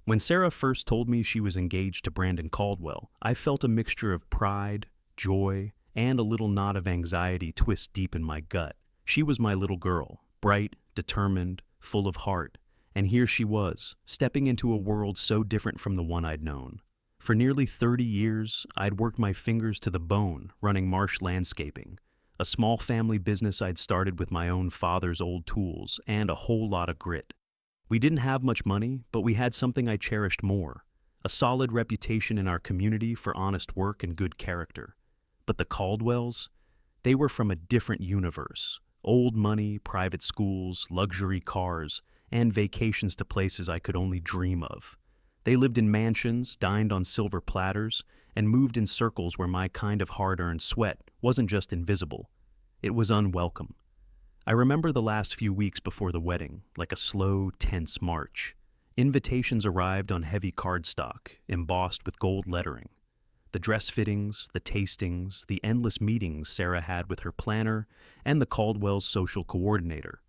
When Sarah first told me she was engaged to Brandon Caldwell, I felt a mixture of pride, joy, and a little knot of anxiety twist deep in my gut. She was my little girl, bright, determined, full of heart, and here she was, stepping into a world so different from the one I'd known. For nearly 30 years, I'd worked my fingers to the bone running Marsh Landscaping, a small family business I'd started with my own father's old tools and a whole lot of grit. We didn't have much money, but we had something I cherished more, a solid reputation in our community for honest work and good character. But the Caldwells, they were from a different universe. Old money, private schools, luxury cars, and vacations to places I could only dream of. They lived in mansions, dined on silver platters, and moved in circles where my kind of hard-earned sweat wasn't just invisible, it was unwelcome. I remember the last few weeks before the wedding, like a slow, tense march. Invitations arrived on heavy cardstock, embossed with gold lettering. The dress fittings, the tastings, the endless meetings Sarah had with her planner, and the Caldwell's social coordinator.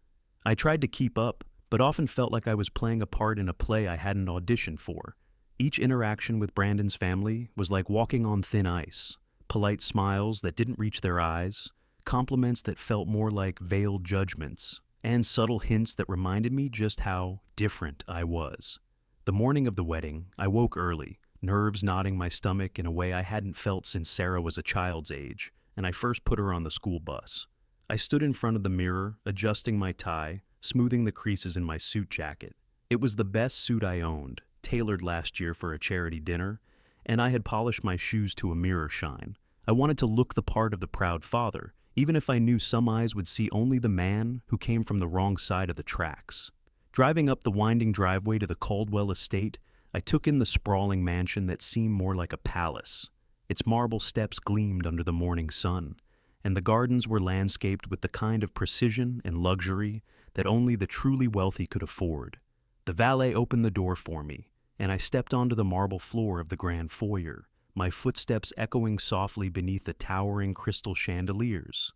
I tried to keep up, but often felt like I was playing a part in a play I hadn't auditioned for. Each interaction with Brandon's family was like walking on thin ice. Polite smiles that didn't reach their eyes, compliments that felt more like veiled judgments, and subtle hints that reminded me just how different I was. The morning of the wedding, I woke early, nerves knotting my stomach in a way I hadn't felt since Sarah was a child's age, and I first put her on the school bus. I stood in front of the mirror, adjusting my tie, smoothing the creases in my suit jacket. It was the best suit I owned, tailored last year for a charity dinner, and I had polished my shoes to a mirror shine. I wanted to look the part of the proud father, even if I knew some eyes would see only the man who came from the wrong side of the tracks. Driving up the winding driveway to the Caldwell estate, I took in the sprawling mansion that seemed more like a palace. Its marble steps gleamed under the morning sun, and the gardens were landscaped with the kind of precision and luxury that only the truly wealthy could afford. The valet opened the door for me, and I stepped onto the marble floor of the grand foyer, my footsteps echoing softly beneath the towering crystal chandeliers.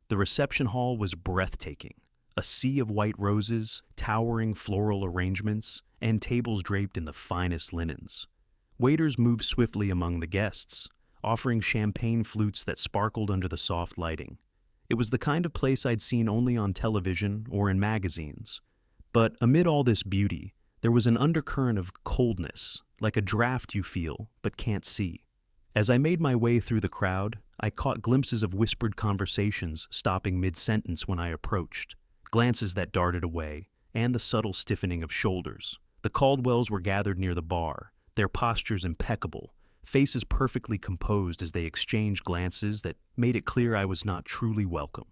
The reception hall was breathtaking, a sea of white roses, towering floral arrangements, and tables draped in the finest linens. Waiters moved swiftly among the guests, offering champagne flutes that sparkled under the soft lighting. It was the kind of place I'd seen only on television or in magazines. But amid all this beauty, there was an undercurrent of coldness, like a draft you feel but can't see. As I made my way through the crowd, I caught glimpses of whispered conversations stopping mid-sentence when I approached, glances that darted away, and the subtle stiffening of shoulders. The Caldwells were gathered near the bar, their postures impeccable, faces perfectly composed as they exchanged glances that made it clear I was not truly welcome.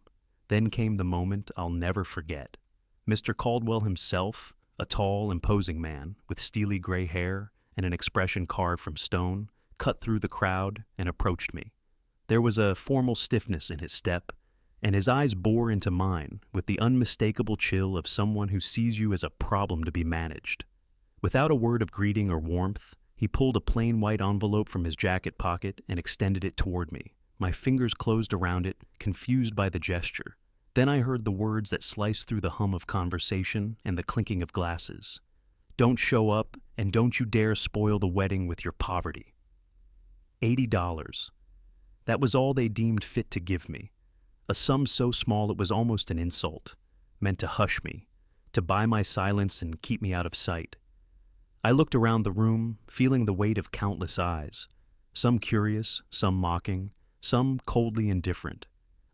Then came the moment I'll never forget. Mr. Caldwell himself, a tall, imposing man with steely gray hair and an expression carved from stone, cut through the crowd and approached me. There was a formal stiffness in his step, and his eyes bore into mine with the unmistakable chill of someone who sees you as a problem to be managed. Without a word of greeting or warmth, he pulled a plain white envelope from his jacket pocket and extended it toward me. My fingers closed around it, confused by the gesture. Then I heard the words that sliced through the hum of conversation and the clinking of glasses. "Don't show up, and don't you dare spoil the wedding with your poverty." $80. That was all they deemed fit to give me. A sum so small it was almost an insult, meant to hush me, to buy my silence and keep me out of sight. I looked around the room, feeling the weight of countless eyes, some curious, some mocking, some coldly indifferent.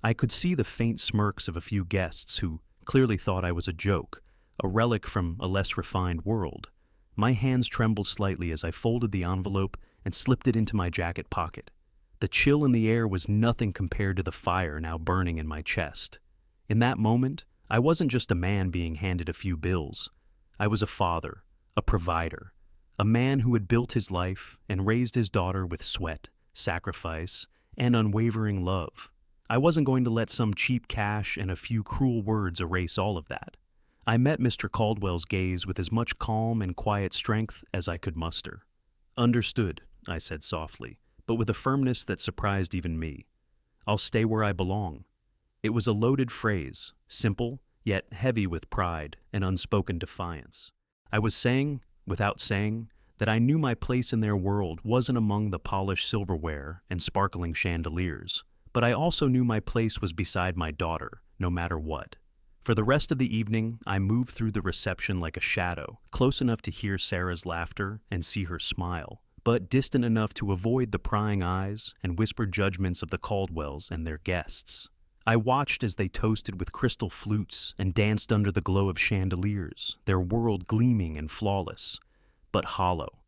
I could see the faint smirks of a few guests who clearly thought I was a joke, a relic from a less refined world. My hands trembled slightly as I folded the envelope and slipped it into my jacket pocket. The chill in the air was nothing compared to the fire now burning in my chest. In that moment, I wasn't just a man being handed a few bills. I was a father, a provider, a man who had built his life and raised his daughter with sweat, sacrifice, and unwavering love. I wasn't going to let some cheap cash and a few cruel words erase all of that. I met Mr. Caldwell's gaze with as much calm and quiet strength as I could muster. "Understood," I said softly, but with a firmness that surprised even me. "I'll stay where I belong." It was a loaded phrase, simple, yet heavy with pride and unspoken defiance. I was saying, without saying, that I knew my place in their world wasn't among the polished silverware and sparkling chandeliers, but I also knew my place was beside my daughter, no matter what. For the rest of the evening, I moved through the reception like a shadow, close enough to hear Sarah's laughter and see her smile, but distant enough to avoid the prying eyes and whispered judgments of the Caldwells and their guests. I watched as they toasted with crystal flutes and danced under the glow of chandeliers, their world gleaming and flawless, but hollow.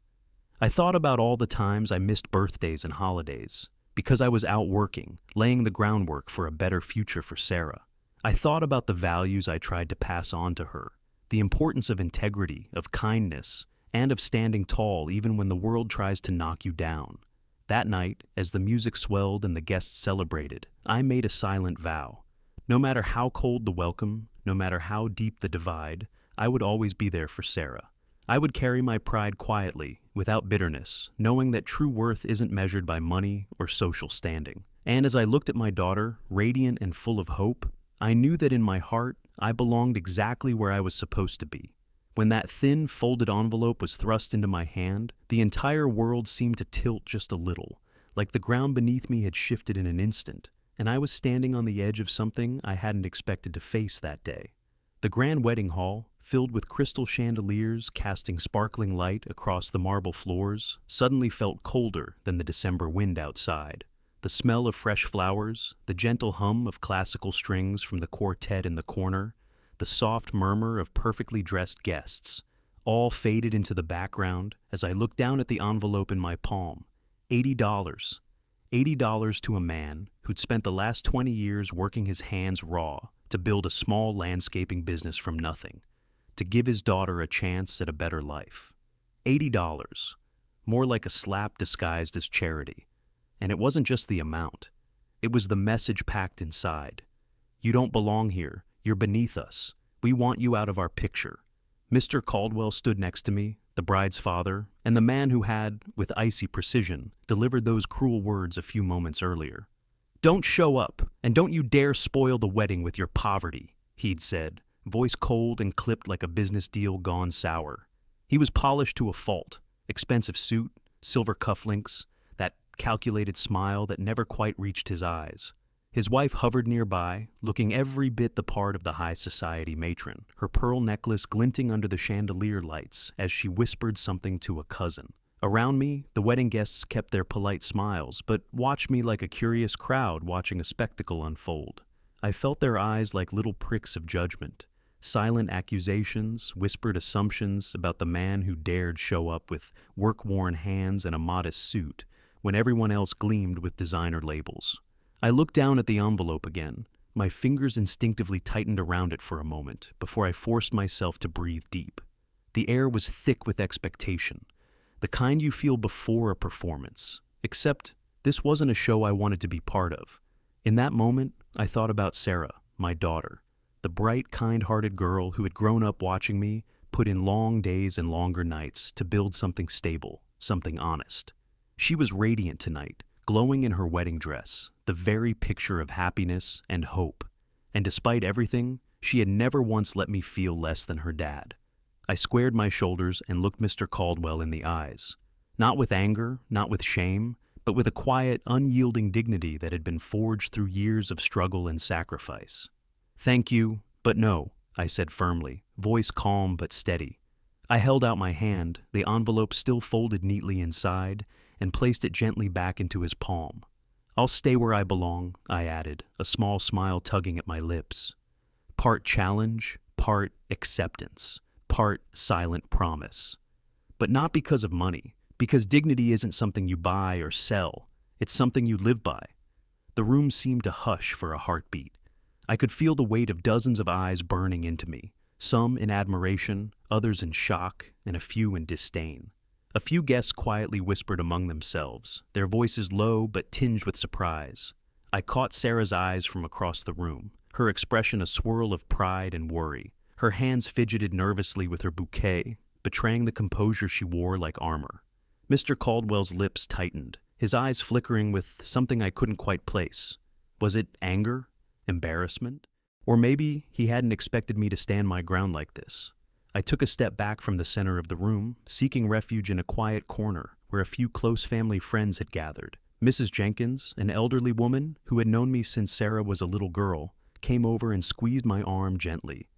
I thought about all the times I missed birthdays and holidays, because I was out working, laying the groundwork for a better future for Sarah. I thought about the values I tried to pass on to her, the importance of integrity, of kindness, and of standing tall even when the world tries to knock you down. That night, as the music swelled and the guests celebrated, I made a silent vow. No matter how cold the welcome, no matter how deep the divide, I would always be there for Sarah. I would carry my pride quietly, without bitterness, knowing that true worth isn't measured by money or social standing. And as I looked at my daughter, radiant and full of hope, I knew that in my heart, I belonged exactly where I was supposed to be. When that thin, folded envelope was thrust into my hand, the entire world seemed to tilt just a little, like the ground beneath me had shifted in an instant, and I was standing on the edge of something I hadn't expected to face that day. The grand wedding hall, filled with crystal chandeliers casting sparkling light across the marble floors, suddenly felt colder than the December wind outside. The smell of fresh flowers, the gentle hum of classical strings from the quartet in the corner, the soft murmur of perfectly dressed guests, all faded into the background as I looked down at the envelope in my palm. $80. $80 to a man who'd spent the last 20 years working his hands raw to build a small landscaping business from nothing, to give his daughter a chance at a better life. $80. More like a slap disguised as charity. And it wasn't just the amount. It was the message packed inside. You don't belong here. You're beneath us. We want you out of our picture. Mr. Caldwell stood next to me, the bride's father, and the man who had, with icy precision, delivered those cruel words a few moments earlier. Don't show up, and don't you dare spoil the wedding with your poverty, he'd said, voice cold and clipped like a business deal gone sour. He was polished to a fault. Expensive suit, silver cufflinks, that calculated smile that never quite reached his eyes. His wife hovered nearby, looking every bit the part of the high society matron, her pearl necklace glinting under the chandelier lights as she whispered something to a cousin. Around me, the wedding guests kept their polite smiles, but watched me like a curious crowd watching a spectacle unfold. I felt their eyes like little pricks of judgment, silent accusations, whispered assumptions about the man who dared show up with work-worn hands and a modest suit, when everyone else gleamed with designer labels. I looked down at the envelope again. My fingers instinctively tightened around it for a moment before I forced myself to breathe deep. The air was thick with expectation, the kind you feel before a performance, except this wasn't a show I wanted to be part of. In that moment, I thought about Sarah, my daughter, the bright, kind-hearted girl who had grown up watching me put in long days and longer nights to build something stable, something honest. She was radiant tonight, glowing in her wedding dress, the very picture of happiness and hope. And despite everything, she had never once let me feel less than her dad. I squared my shoulders and looked Mr. Caldwell in the eyes. Not with anger, not with shame, but with a quiet, unyielding dignity that had been forged through years of struggle and sacrifice. Thank you, but no, I said firmly, voice calm but steady. I held out my hand, the envelope still folded neatly inside, and placed it gently back into his palm. I'll stay where I belong, I added, a small smile tugging at my lips. Part challenge, part acceptance, part silent promise. But not because of money, because dignity isn't something you buy or sell, it's something you live by. The room seemed to hush for a heartbeat. I could feel the weight of dozens of eyes burning into me, some in admiration, others in shock, and a few in disdain. A few guests quietly whispered among themselves, their voices low but tinged with surprise. I caught Sarah's eyes from across the room, her expression a swirl of pride and worry. Her hands fidgeted nervously with her bouquet, betraying the composure she wore like armor. Mr. Caldwell's lips tightened, his eyes flickering with something I couldn't quite place. Was it anger? Embarrassment? Or maybe he hadn't expected me to stand my ground like this. I took a step back from the center of the room, seeking refuge in a quiet corner where a few close family friends had gathered. Mrs. Jenkins, an elderly woman who had known me since Sarah was a little girl, came over and squeezed my arm gently.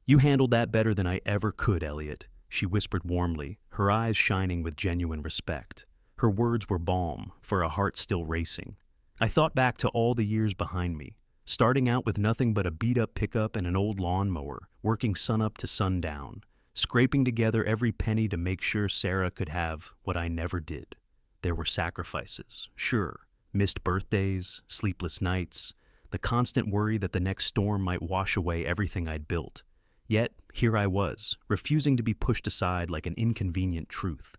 "You handled that better than I ever could, Elliot," she whispered warmly, her eyes shining with genuine respect. Her words were balm for a heart still racing. I thought back to all the years behind me, starting out with nothing but a beat-up pickup and an old lawnmower, working sunup to sundown, scraping together every penny to make sure Sarah could have what I never did. There were sacrifices, sure, missed birthdays, sleepless nights, the constant worry that the next storm might wash away everything I'd built. Yet, here I was, refusing to be pushed aside like an inconvenient truth.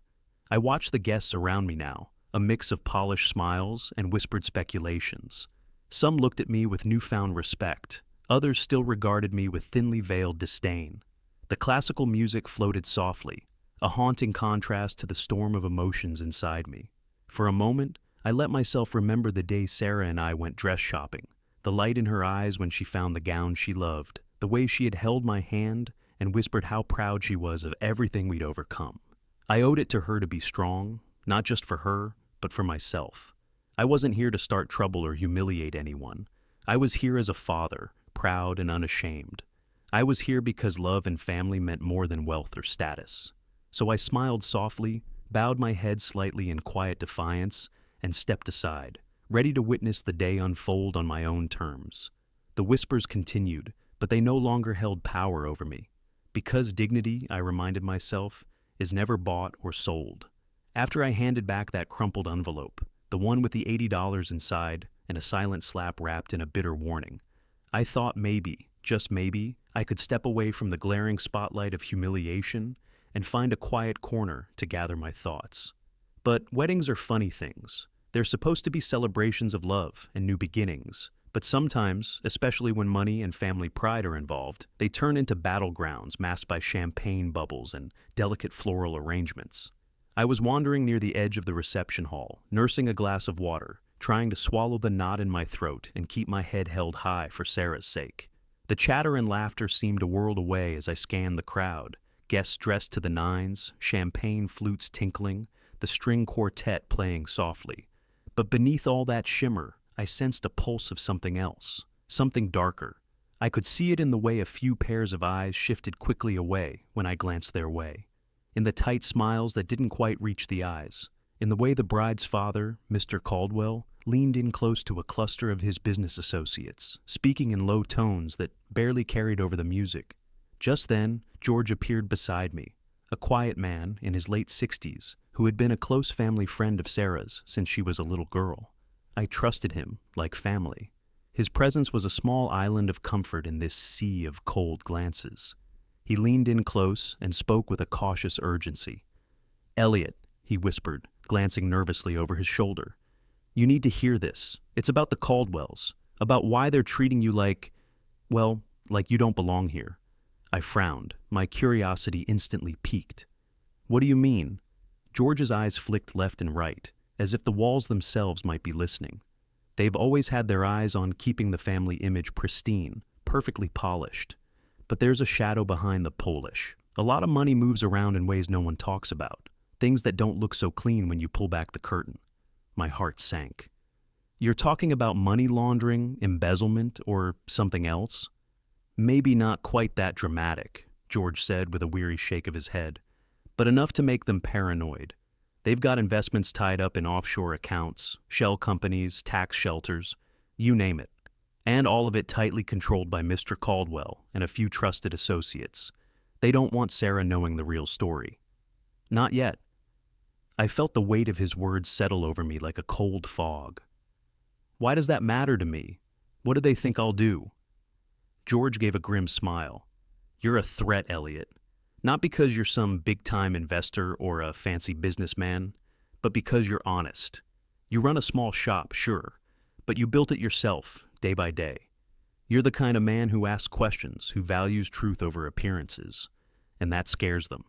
I watched the guests around me now, a mix of polished smiles and whispered speculations. Some looked at me with newfound respect, others still regarded me with thinly veiled disdain. The classical music floated softly, a haunting contrast to the storm of emotions inside me. For a moment, I let myself remember the day Sarah and I went dress shopping, the light in her eyes when she found the gown she loved, the way she had held my hand and whispered how proud she was of everything we'd overcome. I owed it to her to be strong, not just for her, but for myself. I wasn't here to start trouble or humiliate anyone. I was here as a father, proud and unashamed. I was here because love and family meant more than wealth or status. So I smiled softly, bowed my head slightly in quiet defiance, and stepped aside, ready to witness the day unfold on my own terms. The whispers continued, but they no longer held power over me. Because dignity, I reminded myself, is never bought or sold. After I handed back that crumpled envelope, the one with the $80 inside and a silent slap wrapped in a bitter warning, I thought maybe, just maybe, I could step away from the glaring spotlight of humiliation and find a quiet corner to gather my thoughts. But weddings are funny things. They're supposed to be celebrations of love and new beginnings. But sometimes, especially when money and family pride are involved, they turn into battlegrounds masked by champagne bubbles and delicate floral arrangements. I was wandering near the edge of the reception hall, nursing a glass of water, trying to swallow the knot in my throat and keep my head held high for Sarah's sake. The chatter and laughter seemed to whirl away as I scanned the crowd, guests dressed to the nines, champagne flutes tinkling, the string quartet playing softly. But beneath all that shimmer, I sensed a pulse of something else, something darker. I could see it in the way a few pairs of eyes shifted quickly away when I glanced their way, in the tight smiles that didn't quite reach the eyes, in the way the bride's father, Mr. Caldwell, leaned in close to a cluster of his business associates, speaking in low tones that barely carried over the music. Just then, George appeared beside me, a quiet man in his late 60s who had been a close family friend of Sarah's since she was a little girl. I trusted him like family. His presence was a small island of comfort in this sea of cold glances. He leaned in close and spoke with a cautious urgency. "Elliot," he whispered, glancing nervously over his shoulder. "You need to hear this. It's about the Caldwells, about why they're treating you like you don't belong here." I frowned, my curiosity instantly piqued. "What do you mean?" George's eyes flicked left and right, as if the walls themselves might be listening. They've always had their eyes on keeping the family image pristine, perfectly polished. But there's a shadow behind the polish. A lot of money moves around in ways no one talks about, things that don't look so clean when you pull back the curtain. My heart sank. "You're talking about money laundering, embezzlement, or something else?" "Maybe not quite that dramatic," George said with a weary shake of his head, "but enough to make them paranoid. They've got investments tied up in offshore accounts, shell companies, tax shelters, you name it. And all of it tightly controlled by Mr. Caldwell and a few trusted associates. They don't want Sarah knowing the real story." "Not yet." I felt the weight of his words settle over me like a cold fog. "Why does that matter to me? What do they think I'll do?" George gave a grim smile. "You're a threat, Elliot. Not because you're some big-time investor or a fancy businessman, but because you're honest. You run a small shop, sure, but you built it yourself, day by day. You're the kind of man who asks questions, who values truth over appearances, and that scares them.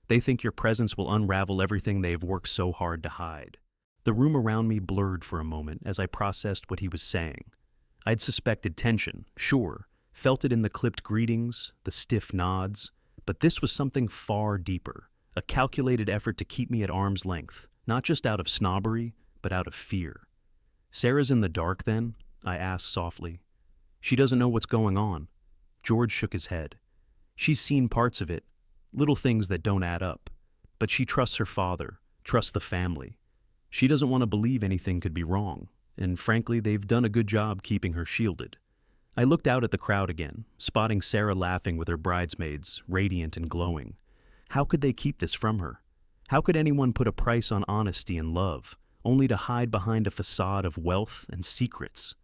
They think your presence will unravel everything they've worked so hard to hide." The room around me blurred for a moment as I processed what he was saying. I'd suspected tension, sure, felt it in the clipped greetings, the stiff nods, But this was something far deeper, a calculated effort to keep me at arm's length, not just out of snobbery, but out of fear. "Sarah's in the dark, then?" I asked softly. "She doesn't know what's going on." George shook his head. "She's seen parts of it, little things that don't add up. But she trusts her father, trusts the family. She doesn't want to believe anything could be wrong, and frankly, they've done a good job keeping her shielded." I looked out at the crowd again, spotting Sarah laughing with her bridesmaids, radiant and glowing. How could they keep this from her? How could anyone put a price on honesty and love, only to hide behind a facade of wealth and secrets?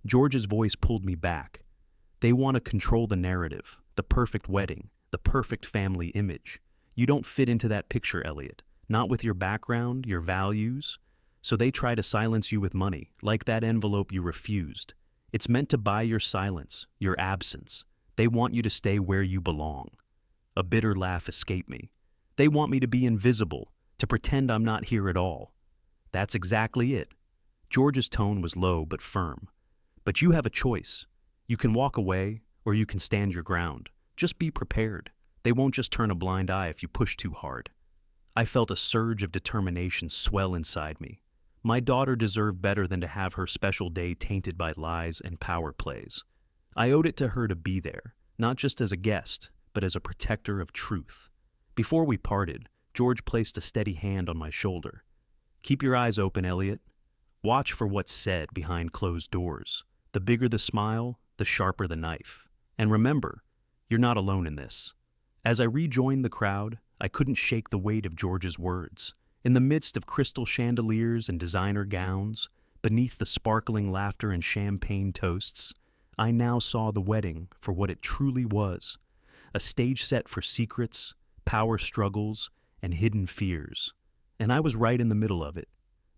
George's voice pulled me back. "They want to control the narrative, the perfect wedding, the perfect family image. You don't fit into that picture, Elliot, not with your background, your values. So they try to silence you with money, like that envelope you refused. It's meant to buy your silence, your absence. They want you to stay where you belong." A bitter laugh escaped me. "They want me to be invisible, to pretend I'm not here at all." "That's exactly it." George's tone was low but firm. "But you have a choice. You can walk away, or you can stand your ground. Just be prepared. They won't just turn a blind eye if you push too hard." I felt a surge of determination swell inside me. My daughter deserved better than to have her special day tainted by lies and power plays. I owed it to her to be there, not just as a guest, but as a protector of truth. Before we parted, George placed a steady hand on my shoulder. "Keep your eyes open, Elliot. Watch for what's said behind closed doors. The bigger the smile, the sharper the knife. And remember, you're not alone in this." As I rejoined the crowd, I couldn't shake the weight of George's words. In the midst of crystal chandeliers and designer gowns, beneath the sparkling laughter and champagne toasts, I now saw the wedding for what it truly was, a stage set for secrets, power struggles, and hidden fears. And I was right in the middle of it.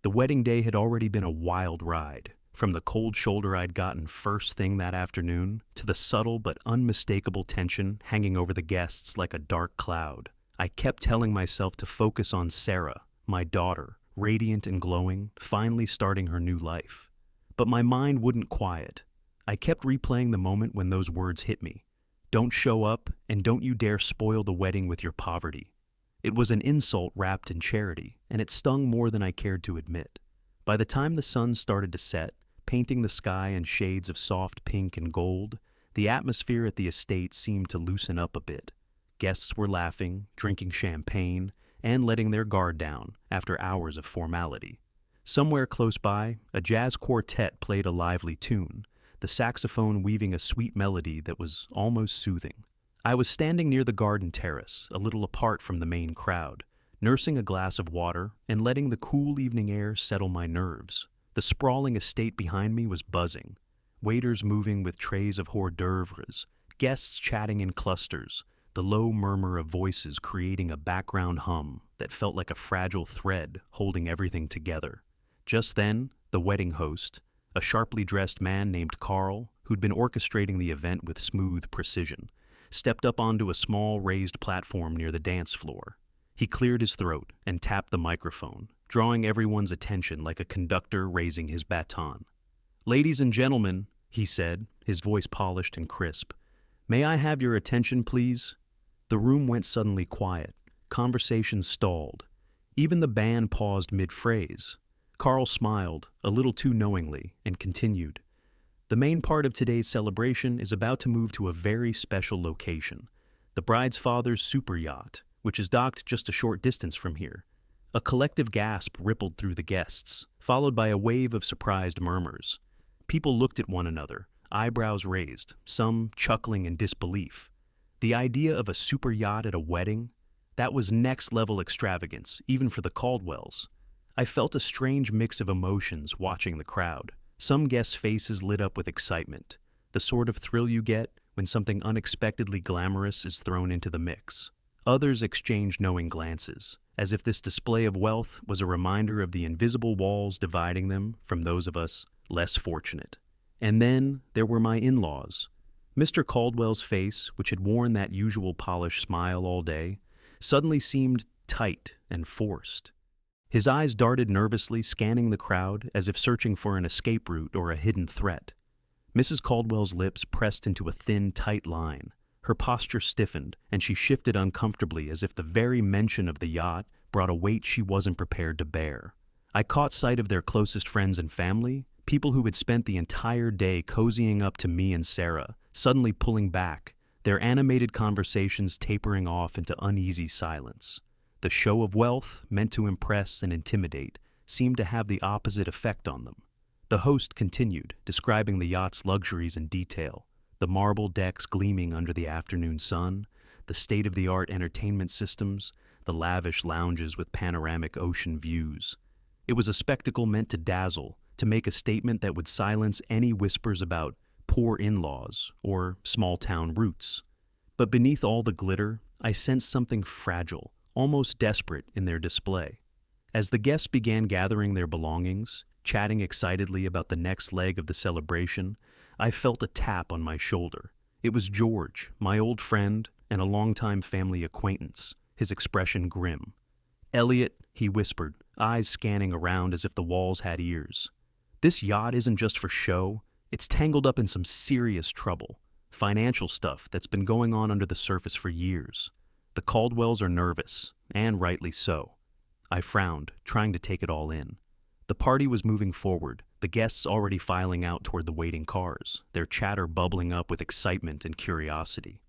The wedding day had already been a wild ride, from the cold shoulder I'd gotten first thing that afternoon to the subtle but unmistakable tension hanging over the guests like a dark cloud. I kept telling myself to focus on Sarah, my daughter, radiant and glowing, finally starting her new life. But my mind wouldn't quiet. I kept replaying the moment when those words hit me. "Don't show up, and don't you dare spoil the wedding with your poverty." It was an insult wrapped in charity, and it stung more than I cared to admit. By the time the sun started to set, painting the sky in shades of soft pink and gold, the atmosphere at the estate seemed to loosen up a bit. Guests were laughing, drinking champagne, and letting their guard down after hours of formality. Somewhere close by, a jazz quartet played a lively tune, the saxophone weaving a sweet melody that was almost soothing. I was standing near the garden terrace, a little apart from the main crowd, nursing a glass of water and letting the cool evening air settle my nerves. The sprawling estate behind me was buzzing, waiters moving with trays of hors d'oeuvres, guests chatting in clusters, the low murmur of voices creating a background hum that felt like a fragile thread holding everything together. Just then, the wedding host, a sharply dressed man named Carl, who'd been orchestrating the event with smooth precision, stepped up onto a small raised platform near the dance floor. He cleared his throat and tapped the microphone, drawing everyone's attention like a conductor raising his baton. "Ladies and gentlemen," he said, his voice polished and crisp, "may I have your attention, please?" The room went suddenly quiet. Conversation stalled. Even the band paused mid-phrase. Carl smiled, a little too knowingly, and continued. "The main part of today's celebration is about to move to a very special location, the bride's father's super yacht, which is docked just a short distance from here." A collective gasp rippled through the guests, followed by a wave of surprised murmurs. People looked at one another, eyebrows raised, some chuckling in disbelief. The idea of a super yacht at a wedding? That was next-level extravagance, even for the Caldwells. I felt a strange mix of emotions watching the crowd. Some guests' faces lit up with excitement, the sort of thrill you get when something unexpectedly glamorous is thrown into the mix. Others exchanged knowing glances, as if this display of wealth was a reminder of the invisible walls dividing them from those of us less fortunate. And then there were my in-laws. Mr. Caldwell's face, which had worn that usual polished smile all day, suddenly seemed tight and forced. His eyes darted nervously, scanning the crowd as if searching for an escape route or a hidden threat. Mrs. Caldwell's lips pressed into a thin, tight line, Her posture stiffened, and she shifted uncomfortably as if the very mention of the yacht brought a weight she wasn't prepared to bear. I caught sight of their closest friends and family, people who had spent the entire day cozying up to me and Sarah, suddenly pulling back, their animated conversations tapering off into uneasy silence. The show of wealth, meant to impress and intimidate, seemed to have the opposite effect on them. The host continued, describing the yacht's luxuries in detail, the marble decks gleaming under the afternoon sun, the state-of-the-art entertainment systems, the lavish lounges with panoramic ocean views. It was a spectacle meant to dazzle, to make a statement that would silence any whispers about poor in-laws or small-town roots. But beneath all the glitter, I sensed something fragile, almost desperate in their display. As the guests began gathering their belongings, chatting excitedly about the next leg of the celebration, I felt a tap on my shoulder. It was George, my old friend and a longtime family acquaintance, his expression grim. "Elliot," he whispered, eyes scanning around as if the walls had ears. "This yacht isn't just for show. It's tangled up in some serious trouble. Financial stuff that's been going on under the surface for years. The Caldwells are nervous, and rightly so." I frowned, trying to take it all in. The party was moving forward, the guests already filing out toward the waiting cars, their chatter bubbling up with excitement and curiosity.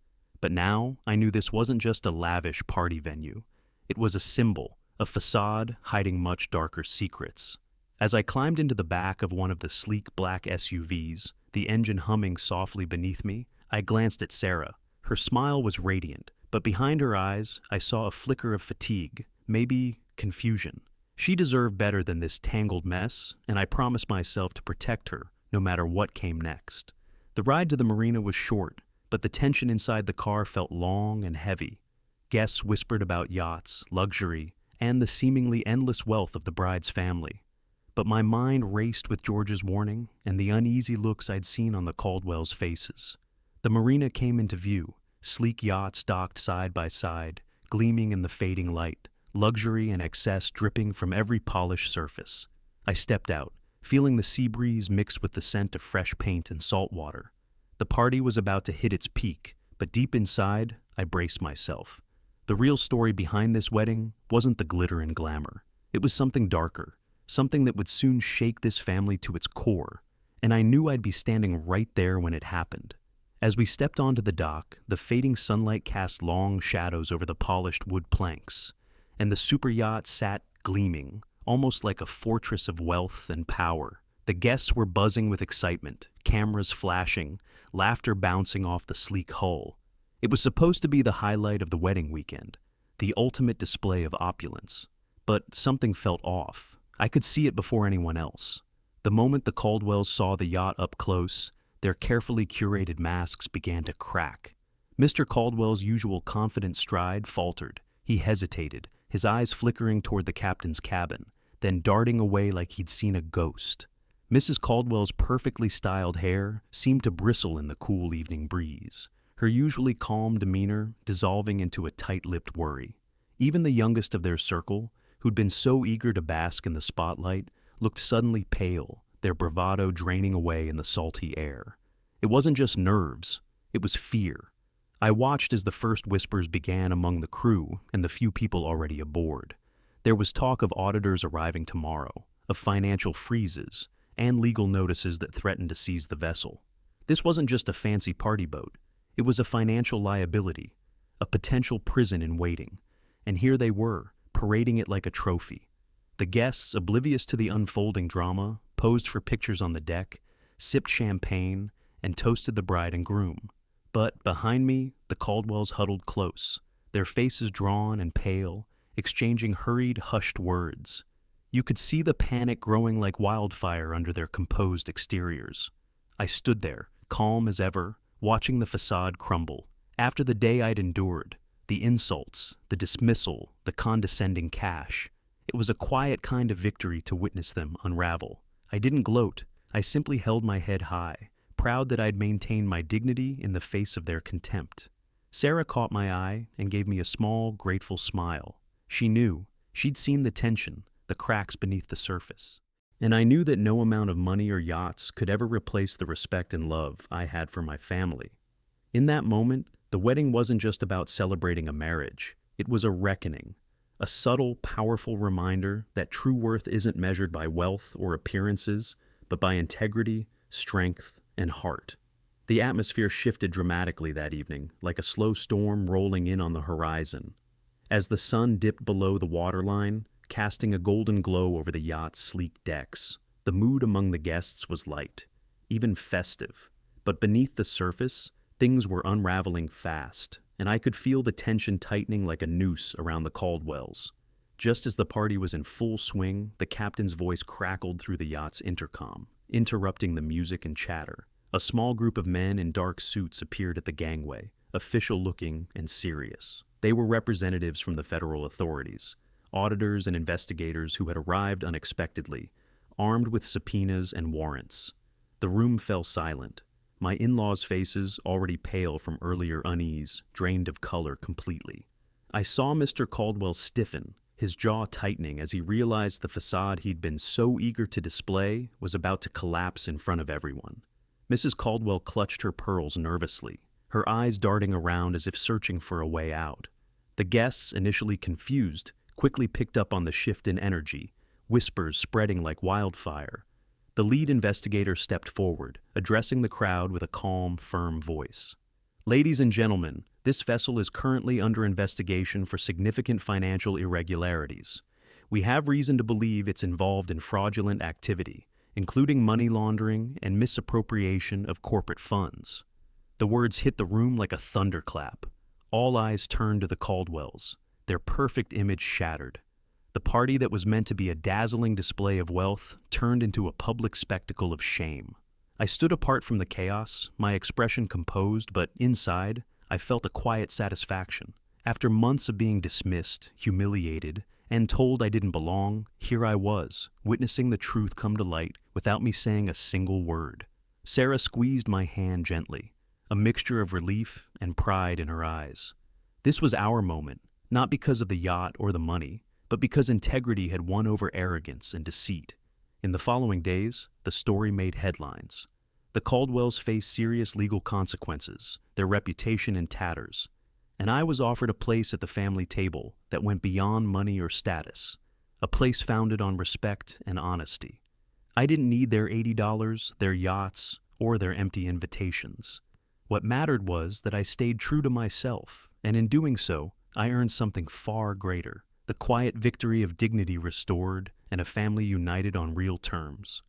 But now, I knew this wasn't just a lavish party venue. It was a symbol, a facade hiding much darker secrets. As I climbed into the back of one of the sleek black SUVs, the engine humming softly beneath me, I glanced at Sarah. Her smile was radiant, but behind her eyes, I saw a flicker of fatigue, maybe confusion. She deserved better than this tangled mess, and I promised myself to protect her, no matter what came next. The ride to the marina was short, but the tension inside the car felt long and heavy. Guests whispered about yachts, luxury, and the seemingly endless wealth of the bride's family. But my mind raced with George's warning and the uneasy looks I'd seen on the Caldwells' faces. The marina came into view, sleek yachts docked side by side, gleaming in the fading light, luxury and excess dripping from every polished surface. I stepped out, feeling the sea breeze mixed with the scent of fresh paint and salt water. The party was about to hit its peak, but deep inside, I braced myself. The real story behind this wedding wasn't the glitter and glamour. It was something darker, something that would soon shake this family to its core, and I knew I'd be standing right there when it happened. As we stepped onto the dock, the fading sunlight cast long shadows over the polished wood planks, and the super yacht sat gleaming, almost like a fortress of wealth and power. The guests were buzzing with excitement, cameras flashing, laughter bouncing off the sleek hull. It was supposed to be the highlight of the wedding weekend, the ultimate display of opulence. But something felt off. I could see it before anyone else. The moment the Caldwells saw the yacht up close, their carefully curated masks began to crack. Mr. Caldwell's usual confident stride faltered. He hesitated, his eyes flickering toward the captain's cabin, then darting away like he'd seen a ghost. Mrs. Caldwell's perfectly styled hair seemed to bristle in the cool evening breeze, her usually calm demeanor dissolving into a tight-lipped worry. Even the youngest of their circle, who'd been so eager to bask in the spotlight, looked suddenly pale, their bravado draining away in the salty air. It wasn't just nerves, it was fear. I watched as the first whispers began among the crew and the few people already aboard. There was talk of auditors arriving tomorrow, of financial freezes, and legal notices that threatened to seize the vessel. This wasn't just a fancy party boat. It was a financial liability, a potential prison in waiting. And here they were, parading it like a trophy. The guests, oblivious to the unfolding drama, posed for pictures on the deck, sipped champagne, and toasted the bride and groom. But behind me, the Caldwells huddled close, their faces drawn and pale, exchanging hurried, hushed words. You could see the panic growing like wildfire under their composed exteriors. I stood there, calm as ever, watching the facade crumble. After the day I'd endured, the insults, the dismissal, the condescending cash, it was a quiet kind of victory to witness them unravel. I didn't gloat, I simply held my head high, proud that I'd maintained my dignity in the face of their contempt. Sarah caught my eye and gave me a small, grateful smile. She knew, she'd seen the tension, the cracks beneath the surface. And I knew that no amount of money or yachts could ever replace the respect and love I had for my family. In that moment, The wedding wasn't just about celebrating a marriage, it was a reckoning, a subtle, powerful reminder that true worth isn't measured by wealth or appearances, but by integrity, strength, and heart. The atmosphere shifted dramatically that evening, like a slow storm rolling in on the horizon. As the sun dipped below the waterline, casting a golden glow over the yacht's sleek decks, the mood among the guests was light, even festive. But beneath the surface, things were unraveling fast, and I could feel the tension tightening like a noose around the Caldwells. Just as the party was in full swing, the captain's voice crackled through the yacht's intercom, interrupting the music and chatter. A small group of men in dark suits appeared at the gangway, official-looking and serious. They were representatives from the federal authorities, auditors and investigators who had arrived unexpectedly, armed with subpoenas and warrants. The room fell silent. My in-laws' faces, already pale from earlier unease, drained of color completely. I saw Mr. Caldwell stiffen, his jaw tightening as he realized the facade he'd been so eager to display was about to collapse in front of everyone. Mrs. Caldwell clutched her pearls nervously, her eyes darting around as if searching for a way out. The guests, initially confused, quickly picked up on the shift in energy, whispers spreading like wildfire. The lead investigator stepped forward, addressing the crowd with a calm, firm voice. "Ladies and gentlemen, this vessel is currently under investigation for significant financial irregularities. We have reason to believe it's involved in fraudulent activity, including money laundering and misappropriation of corporate funds." The words hit the room like a thunderclap. All eyes turned to the Caldwells, their perfect image shattered. The party that was meant to be a dazzling display of wealth turned into a public spectacle of shame. I stood apart from the chaos, my expression composed, but inside, I felt a quiet satisfaction. After months of being dismissed, humiliated, and told I didn't belong, here I was, witnessing the truth come to light without me saying a single word. Sarah squeezed my hand gently, a mixture of relief and pride in her eyes. This was our moment, not because of the yacht or the money, but because integrity had won over arrogance and deceit. In the following days, the story made headlines. The Caldwells faced serious legal consequences, their reputation in tatters, and I was offered a place at the family table that went beyond money or status, a place founded on respect and honesty. I didn't need their $80, their yachts, or their empty invitations. What mattered was that I stayed true to myself, and in doing so, I earned something far greater, the quiet victory of dignity restored and a family united on real terms.